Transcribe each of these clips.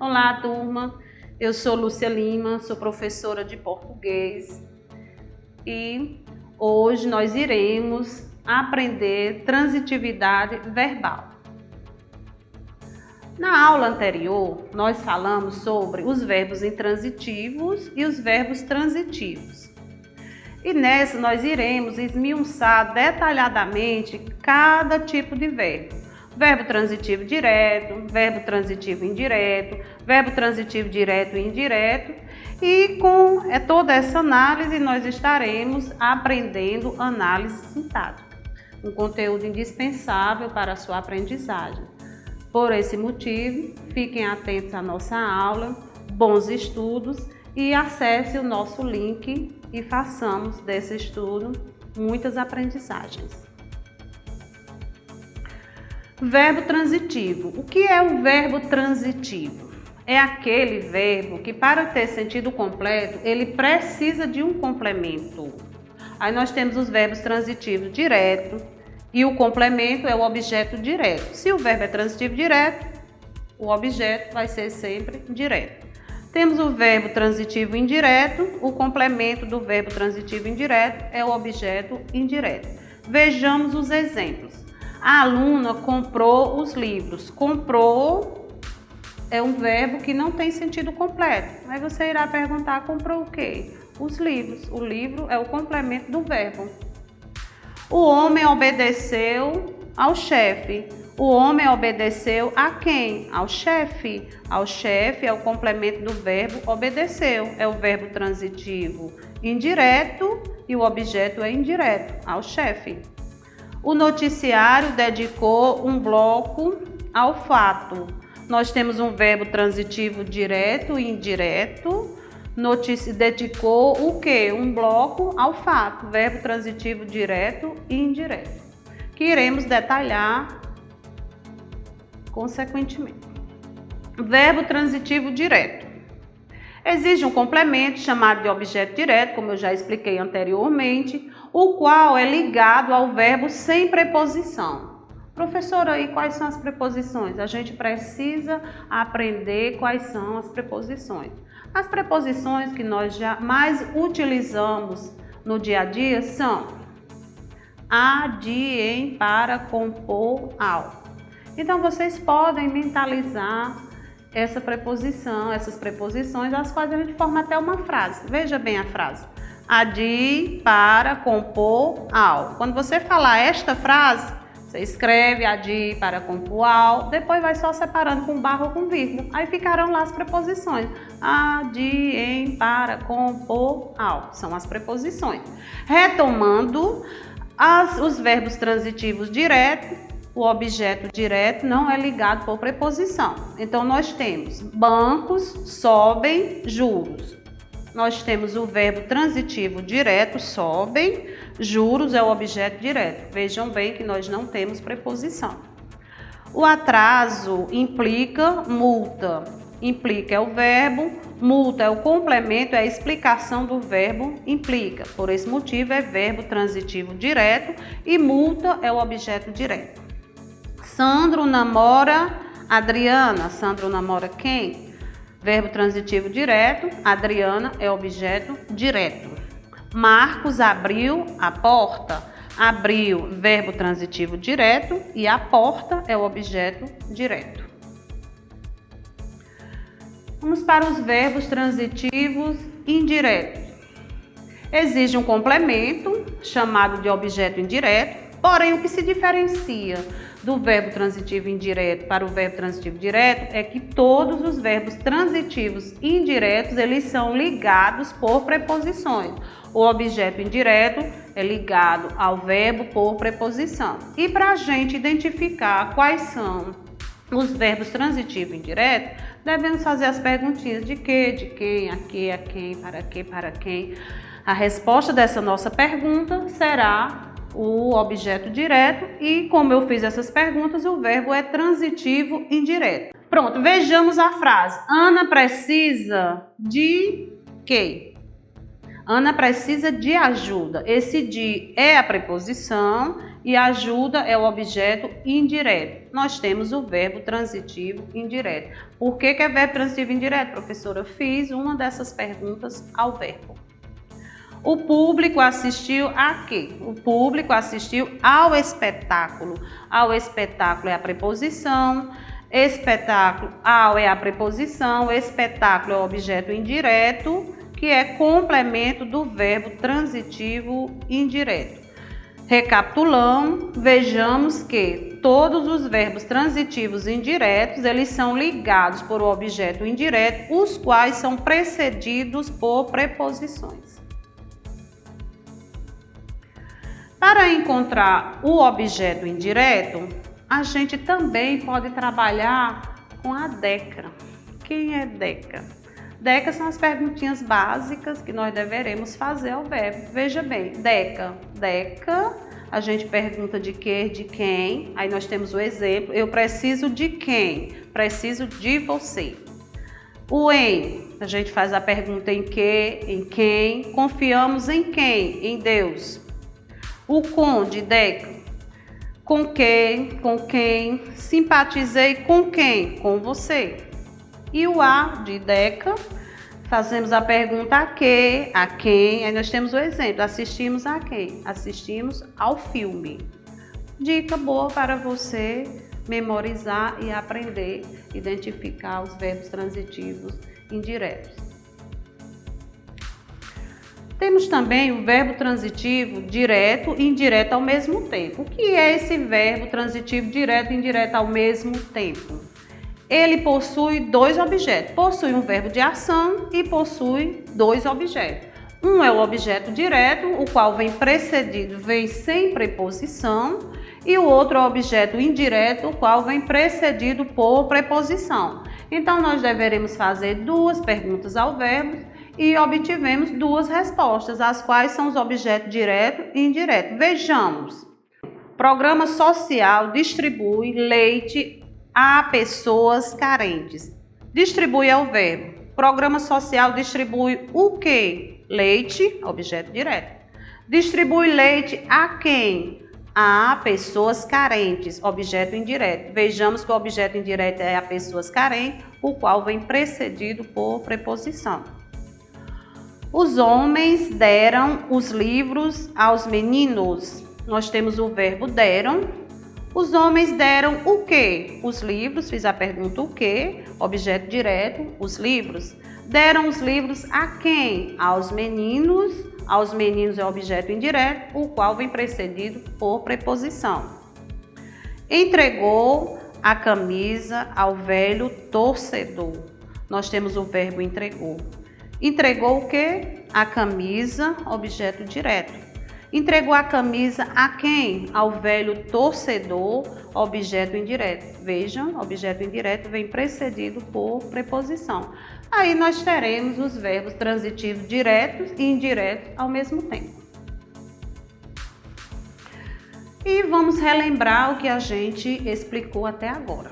Olá, turma. Eu sou Lúcia Lima, sou professora de português e hoje nós iremos aprender transitividade verbal. Na aula anterior, nós falamos sobre os verbos intransitivos e os verbos transitivos. E nessa nós iremos esmiuçar detalhadamente cada tipo de verbo. Verbo transitivo direto, verbo transitivo indireto, verbo transitivo direto e indireto. E com toda essa análise nós estaremos aprendendo análise sintática, um conteúdo indispensável para a sua aprendizagem. Por esse motivo, fiquem atentos à nossa aula, bons estudos e acesse o nosso link e façamos desse estudo muitas aprendizagens. Verbo transitivo. O que é o verbo transitivo? É aquele verbo que, para ter sentido completo, ele precisa de um complemento. Aí nós temos os verbos transitivos direto e o complemento é o objeto direto. Se o verbo é transitivo direto, o objeto vai ser sempre direto. Temos o verbo transitivo indireto, o complemento do verbo transitivo indireto é o objeto indireto. Vejamos os exemplos. A aluna comprou os livros. Comprou é um verbo que não tem sentido completo. Aí você irá perguntar, comprou o quê? Os livros. O livro é o complemento do verbo. O homem obedeceu ao chefe. O homem obedeceu a quem? Ao chefe. Ao chefe é o complemento do verbo obedeceu. É o verbo transitivo indireto e o objeto é indireto, ao chefe. O noticiário dedicou um bloco ao fato. Nós temos um verbo transitivo direto e indireto. Dedicou o quê? Um bloco ao fato. Verbo transitivo direto e indireto, que iremos detalhar consequentemente. Verbo transitivo direto. Exige um complemento chamado de objeto direto, como eu já expliquei anteriormente, o qual é ligado ao verbo sem preposição. Professora, e quais são as preposições? A gente precisa aprender quais são as preposições. As preposições que nós já mais utilizamos no dia a dia são a, de, em, para, com, por, ao. Então, vocês podem mentalizar essas preposições, as quais a gente forma até uma frase. Veja bem a frase. A, de, para, com, por, ao. Quando você falar esta frase, você escreve a, de, para, com, por, ao. Depois vai só separando com barra ou com vírgula. Aí ficarão lá as preposições. A, de, em, para, com, por, ao. São as preposições. Retomando, os verbos transitivos direto. O objeto direto não é ligado por preposição. Então, nós temos bancos, sobem, juros. Nós temos o verbo transitivo direto, sobem, juros é o objeto direto. Vejam bem que nós não temos preposição. O atraso implica multa. Implica é o verbo, multa é o complemento, é a explicação do verbo implica. Por esse motivo, é verbo transitivo direto e multa é o objeto direto. Sandro namora Adriana. Sandro namora quem? Verbo transitivo direto, Adriana é objeto direto. Marcos abriu a porta. Abriu, verbo transitivo direto e a porta é o objeto direto. Vamos para os verbos transitivos indiretos. Exige um complemento, chamado de objeto indireto, porém o que se diferencia do verbo transitivo indireto para o verbo transitivo direto é que todos os verbos transitivos indiretos, eles são ligados por preposições. O objeto indireto é ligado ao verbo por preposição. E para a gente identificar quais são os verbos transitivos indiretos, devemos fazer as perguntinhas de que, de quem, a quem, para quem. A resposta dessa nossa pergunta será o objeto direto e, como eu fiz essas perguntas, o verbo é transitivo indireto. Pronto, vejamos a frase. Ana precisa de quê? Ana precisa de ajuda. Esse de é a preposição e ajuda é o objeto indireto. Nós temos o verbo transitivo indireto. Por que é verbo transitivo indireto, professora? Fiz uma dessas perguntas ao verbo. O público assistiu a quê? O público assistiu ao espetáculo. Ao espetáculo é a preposição. Espetáculo, ao é a preposição. Espetáculo é o objeto indireto, que é complemento do verbo transitivo indireto. Recapitulando, vejamos que todos os verbos transitivos indiretos, eles são ligados por um objeto indireto, os quais são precedidos por preposições. Para encontrar o objeto indireto, a gente também pode trabalhar com a DECA. Quem é DECA? DECA são as perguntinhas básicas que nós deveremos fazer ao verbo. Veja bem, DECA. DECA, a gente pergunta de que, de quem. Aí nós temos o exemplo. Eu preciso de quem? Preciso de você. O em, a gente faz a pergunta em que, em quem. Confiamos em quem? Em Deus. O com, de DECA. Com quem, simpatizei com quem? Com você. E o a de DECA, fazemos a pergunta a quem, aí nós temos o exemplo, assistimos a quem? Assistimos ao filme. Dica boa para você memorizar e aprender, identificar os verbos transitivos indiretos. Temos também o verbo transitivo direto e indireto ao mesmo tempo. O que é esse verbo transitivo direto e indireto ao mesmo tempo? Ele possui dois objetos. Possui um verbo de ação e possui dois objetos. Um é o objeto direto, o qual vem precedido, vem sem preposição, e o outro é o objeto indireto, o qual vem precedido por preposição. Então, nós deveremos fazer duas perguntas ao verbo e obtivemos duas respostas, as quais são os objetos direto e indireto. Vejamos. Programa social distribui leite a pessoas carentes. Distribui é o verbo. Programa social distribui o quê? Leite, objeto direto. Distribui leite a quem? A pessoas carentes, objeto indireto. Vejamos que o objeto indireto é a pessoas carentes, o qual vem precedido por preposição. Os homens deram os livros aos meninos. Nós temos o verbo deram. Os homens deram o quê? Os livros, fiz a pergunta o quê? Objeto direto, os livros. Deram os livros a quem? Aos meninos. Aos meninos é objeto indireto, o qual vem precedido por preposição. Entregou a camisa ao velho torcedor. Nós temos o verbo entregou. Entregou o quê? A camisa, objeto direto. Entregou a camisa a quem? Ao velho torcedor, objeto indireto. Vejam, objeto indireto vem precedido por preposição. Aí nós teremos os verbos transitivos diretos e indiretos ao mesmo tempo. E vamos relembrar o que a gente explicou até agora.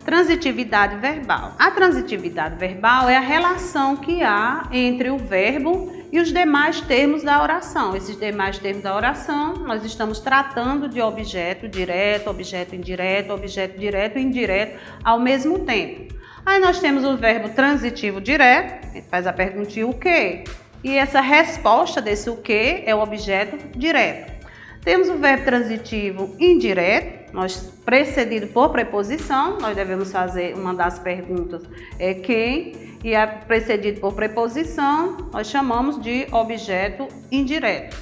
Transitividade verbal. A transitividade verbal é a relação que há entre o verbo e os demais termos da oração. Esses demais termos da oração, nós estamos tratando de objeto direto, objeto indireto, objeto direto e indireto ao mesmo tempo. Aí nós temos o verbo transitivo direto, a gente faz a perguntinha o quê? E essa resposta desse o quê é o objeto direto. Temos o verbo transitivo indireto, nós precedido por preposição, nós devemos fazer uma das perguntas é quem, e é precedido por preposição, nós chamamos de objeto indireto.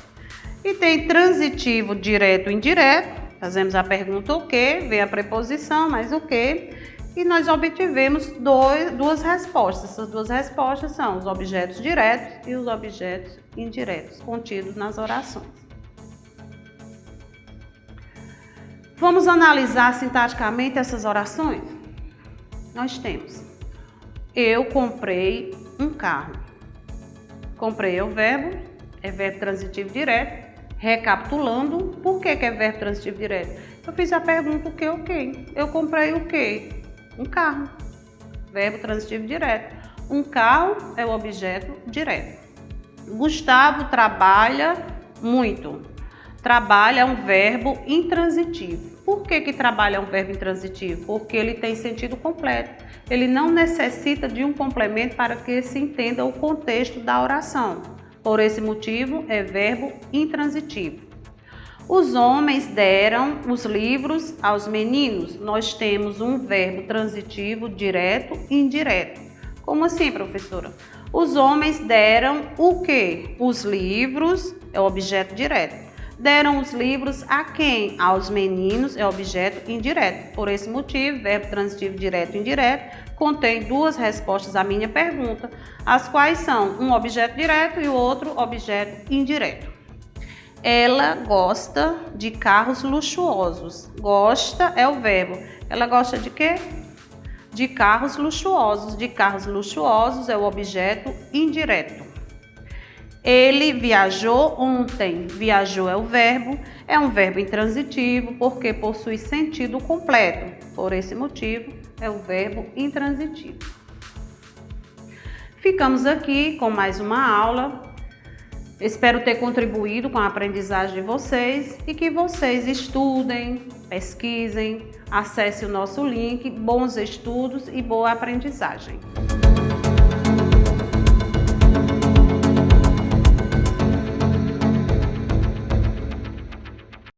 E tem transitivo direto e indireto, fazemos a pergunta o que, vem a preposição, mais o que, e nós obtivemos duas respostas. Essas duas respostas são os objetos diretos e os objetos indiretos, contidos nas orações. Vamos analisar sintaticamente essas orações? Nós temos: eu comprei um carro. Comprei é o verbo, é verbo transitivo direto. Recapitulando, por que é verbo transitivo direto? Eu fiz a pergunta o que, o quem? Eu comprei o quê? Um carro. Verbo transitivo direto. Um carro é o objeto direto. Gustavo trabalha muito. Trabalha é um verbo intransitivo. Por que trabalha é um verbo intransitivo? Porque ele tem sentido completo. Ele não necessita de um complemento para que se entenda o contexto da oração. Por esse motivo, é verbo intransitivo. Os homens deram os livros aos meninos. Nós temos um verbo transitivo direto e indireto. Como assim, professora? Os homens deram o quê? Os livros é o objeto direto. Deram os livros a quem? Aos meninos é objeto indireto. Por esse motivo, verbo transitivo direto e indireto contém duas respostas à minha pergunta, as quais são um objeto direto e o outro objeto indireto. Ela gosta de carros luxuosos. Gosta é o verbo. Ela gosta de quê? De carros luxuosos. De carros luxuosos é o objeto indireto. Ele viajou ontem. Viajou é o verbo. É um verbo intransitivo porque possui sentido completo. Por esse motivo, é o verbo intransitivo. Ficamos aqui com mais uma aula. Espero ter contribuído com a aprendizagem de vocês e que vocês estudem, pesquisem, acessem o nosso link. Bons estudos e boa aprendizagem.